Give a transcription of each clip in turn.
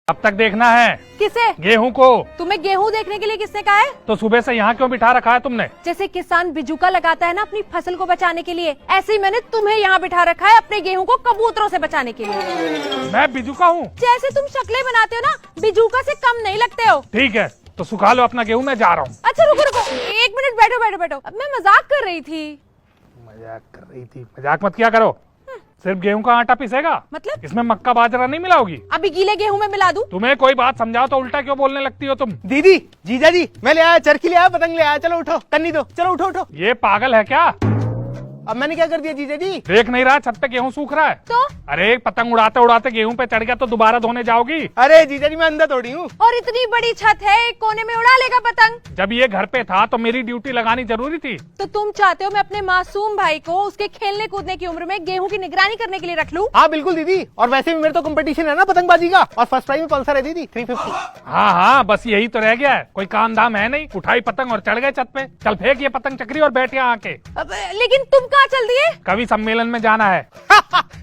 अब तक देखना है। किसे? गेहूं को। तुम्हें गेहूं देखने के लिए किसने कहा है? तो सुबह से यहाँ क्यों बिठा रखा है तुमने? जैसे किसान बिजूका लगाता है ना अपनी फसल को बचाने के लिए, ऐसे ही मैंने तुम्हें यहाँ बिठा रखा है अपने गेहूं को कबूतरों से बचाने के लिए। मैं बिजुका हूँ? जैसे तुम शक्लें बनाते हो ना, बिजूका से कम नहीं लगते हो। ठीक है, तो सुखा लो अपना गेहूं, मैं जा रहा हूँ। अच्छा रुको रुको, एक मिनट बैठो बैठो बैठो। अब मैं मजाक कर रही थी। मजाक कर रही थी? मजाक मत किया करो। सिर्फ गेहूं का आटा पिसेगा? मतलब? इसमें मक्का बाजरा नहीं मिलाओगी? अभी गीले गेहूं में मिला दूं? तुम्हें कोई बात समझाओ तो उल्टा क्यों बोलने लगती हो तुम? दीदी, जीजा जी, मैं ले आया, चरखी ले आया, पतंग ले आया। चलो उठो, कन्नी दो, चलो उठो उठो। ये पागल है क्या? अब मैंने क्या कर दिया जीजा जी? देख नहीं रहा छत पे गेहूं सूख रहा है? तो? अरे पतंग उड़ाते उड़ाते गेहूं पे चढ़ गया तो दोबारा धोने जाओगी? अरे जीजा जी, मैं अंधा थोड़ी हूँ। और इतनी बड़ी छत है, एक कोने में उड़ा लेगा पतंग। जब ये घर पे था तो मेरी ड्यूटी लगानी जरूरी थी। तो तुम चाहते हो मैं अपने मासूम भाई को उसके खेलने कूदने की उम्र में गेहूं की निगरानी करने के लिए रख लूं? हाँ बिल्कुल दीदी, और वैसे भी मेरे तो कंपटीशन है ना पतंगबाजी का, और फर्स्ट प्राइज में पल्सर है दीदी 350। हाँ हाँ, बस यही तो रह गया है। कोई काम धाम है नहीं, उठाई पतंग और चढ़ गए छत पे। चल फेंक ये पतंग चक्री और बैठ यहाँ आके। लेकिन तुम कहाँ चल दिए? कवि सम्मेलन में जाना है।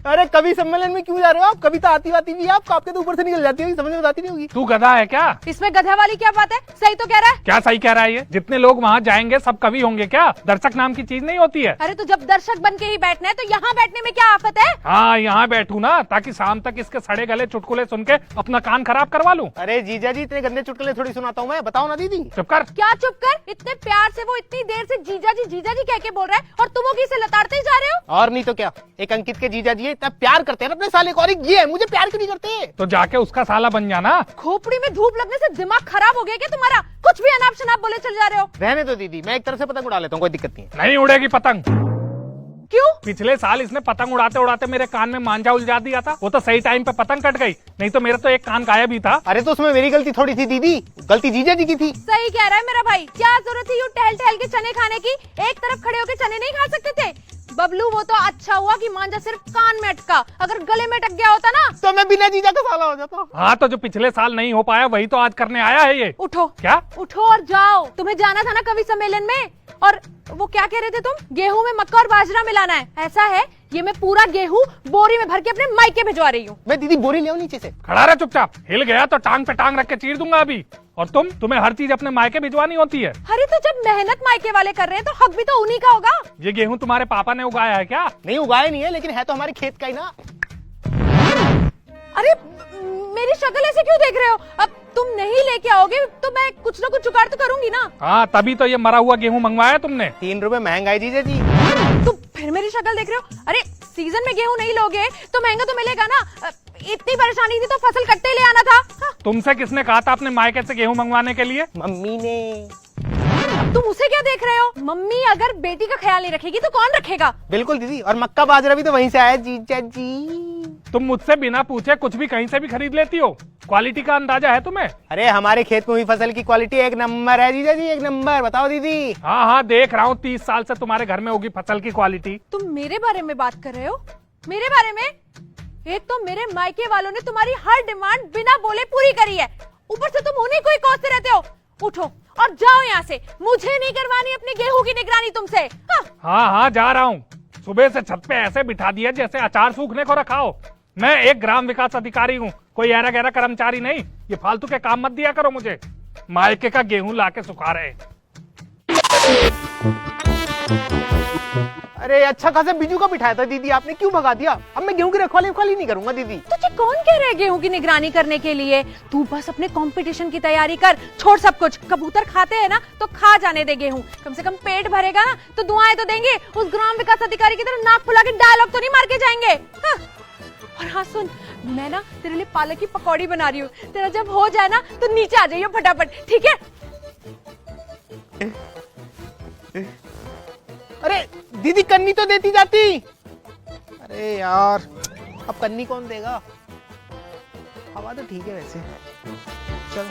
अरे कवि सम्मेलन में क्यों जा रहे हो आप? कविता आती वाती भी है आपको, आपके तो ऊपर से निकल जाती होगी, समझ में आती नहीं होगी। तू गधा है क्या? इसमें गधा वाली क्या बात है? सही तो कह रहा है। क्या सही कह रहा है ये? जितने लोग वहाँ जाएंगे सब कवि होंगे क्या? दर्शक नाम की चीज नहीं होती है? अरे तो जब दर्शक बन के ही बैठना है तो यहाँ बैठने में क्या आफत है? हाँ, यहाँ बैठू ना ताकि शाम तक इसके सड़े गले चुटकुले सुन के अपना कान खराब करवा लूं। अरे जीजा जी, इतने गंदे चुटकुले थोड़ी सुनाता हूँ मैं, बताओ ना दीदी। चुप कर। क्या चुप कर? इतने प्यार से वो इतनी देर से जीजा जी कह के बोल रहा है और तुम वो किसे लताड़ते ही जा रहे हो? और नहीं तो क्या, एक अंकित के जीजा जी इतना प्यार करते हैं ना अपने साले को, और एक ये है, मुझे प्यार क्यों नहीं करते? तो जाके उसका साला बन जाना। खोपड़ी में धूप लगने से दिमाग खराब हो गया क्या तुम्हारा? कुछ भी अनाप शनाप बोले चल जा रहे हो। रहने दो दीदी, मैं एक तरह से पतंग उड़ा लेता हूँ, कोई दिक्कत नहीं है। नहीं उड़ेगी पतंग। क्यों? पिछले साल इसने पतंग उड़ाते उड़ाते मेरे कान में मांझा उलझा दिया था। वो तो सही टाइम पे पतंग कट गई, नहीं तो मेरा तो एक कान गायब ही था। अरे तो उसमें मेरी गलती थोड़ी थी दीदी, गलती जीजा जी की थी। सही कह रहा है मेरा भाई। क्या जरूरत थी यूं टहल टहल के चने खाने की? एक तरफ खड़े होके चने नहीं खा सकते थे? बबलू, वो तो अच्छा हुआ कि मांझा सिर्फ कान में अटका, अगर गले में अटक गया होता ना तो मैं बिना जीजा का साला हो जाता। हाँ, तो जो पिछले साल नहीं हो पाया वही तो आज करने आया है ये। उठो। क्या? उठो और जाओ, तुम्हें जाना था ना कवि सम्मेलन में। और वो क्या कह रहे थे तुम? गेहूं में मक्का और बाजरा मिलाना है, ऐसा है? ये मैं पूरा गेहूं बोरी में भर के अपने मायके भिजवा रही हूँ। मैं दीदी बोरी ले आऊं नीचे से? खड़ा रह चुपचाप, हिल गया तो टांग पे टांग रख के चीर दूंगा अभी। और तुम्हें हर चीज अपने मायके भिजवानी होती है। अरे तो जब मेहनत मायके वाले कर रहे हैं तो हक भी तो उन्हीं का होगा। ये गेहूं तुम्हारे पापा ने उगाया है क्या? नहीं उगाया नहीं है, लेकिन है तो हमारे खेत का ही ना। अरे मेरी शक्ल ऐसे क्यों देख रहे हो? अब तुम नहीं लेके आओगे तो मैं कुछ ना कुछ जुगाड़ तो करूंगी ना। हाँ, तभी तो ये मरा हुआ गेहूं मंगवाया तुमने। 3 रुपए महंगा है जीजा जी। तुम फिर मेरी शक्ल देख रहे हो? अरे सीजन में गेहूं नहीं लोगे तो महंगा तो मिलेगा ना। इतनी परेशानी थी तो फसल कट्टे ले आना था। हाँ। तुमसे किसने कहा था अपने मायके से गेहूं मंगवाने के लिए? मम्मी ने। तुम उसे क्या देख रहे हो? मम्मी अगर बेटी का ख्याल नहीं रखेगी तो कौन रखेगा? बिल्कुल दीदी, और मक्का बाजरा भी तो वहीं से आया जीजा जी। तुम मुझसे बिना पूछे कुछ भी कहीं से भी खरीद लेती हो। क्वालिटी का अंदाजा है तुम्हें? अरे हमारे खेत में हुई फसल की क्वालिटी एक नंबर है जीजा जी, एक नंबर। बताओ दीदी। हाँ हाँ, देख रहा हूँ 30 साल से तुम्हारे घर में होगी फसल की क्वालिटी। तुम मेरे बारे में बात कर रहे हो? मेरे बारे में? एक तो मेरे मायके वालों ने तुम्हारी हर डिमांड बिना बोले पूरी करी है, ऊपर से तुम उन्हीं को ही कोसते रहते हो। उठो और जाओ यहाँ से, मुझे नहीं करवानी अपने गेहूं की निगरानी तुमसे। हाँ। हाँ हाँ, जा रहा हूँ। सुबह से छत पे ऐसे बिठा दिया जैसे अचार सूखने को रखा हो। मैं एक ग्राम विकास अधिकारी हूँ, कोई ऐरा गैरा कर्मचारी नहीं। ये फालतू के काम मत दिया करो मुझे। मायके का गेहूं लाके सुखा रहे। अरे अच्छा खासा बिजू का बिठाया था दीदी, आपने क्यों भगा दिया? अब मैं गेहूं की रखवाली नहीं करूंगा दीदी। तुझे कौन कह रहा है गेहूं की निगरानी करने के लिए? तू बस अपने कंपटीशन की तैयारी कर, छोड़ सब कुछ। कबूतर खाते हैं ना तो खा जाने दे गेहूं, कम से कम पेट भरेगा ना तो दुआएं तो देंगे। उस ग्राम विकास अधिकारी की तरह नाक फुला के डायलॉग तो नहीं मार के जाएंगे। हाँ। और हाँ सुन, मैं ना तेरे लिए पालक की पकौड़ी बना रही हूँ, तेरा जब हो जाए ना तो नीचे आ जाइए फटाफट, ठीक है? अरे दीदी, कन्नी तो देती जाती। अरे यार, अब कन्नी कौन देगा? हवा तो ठीक है वैसे। चल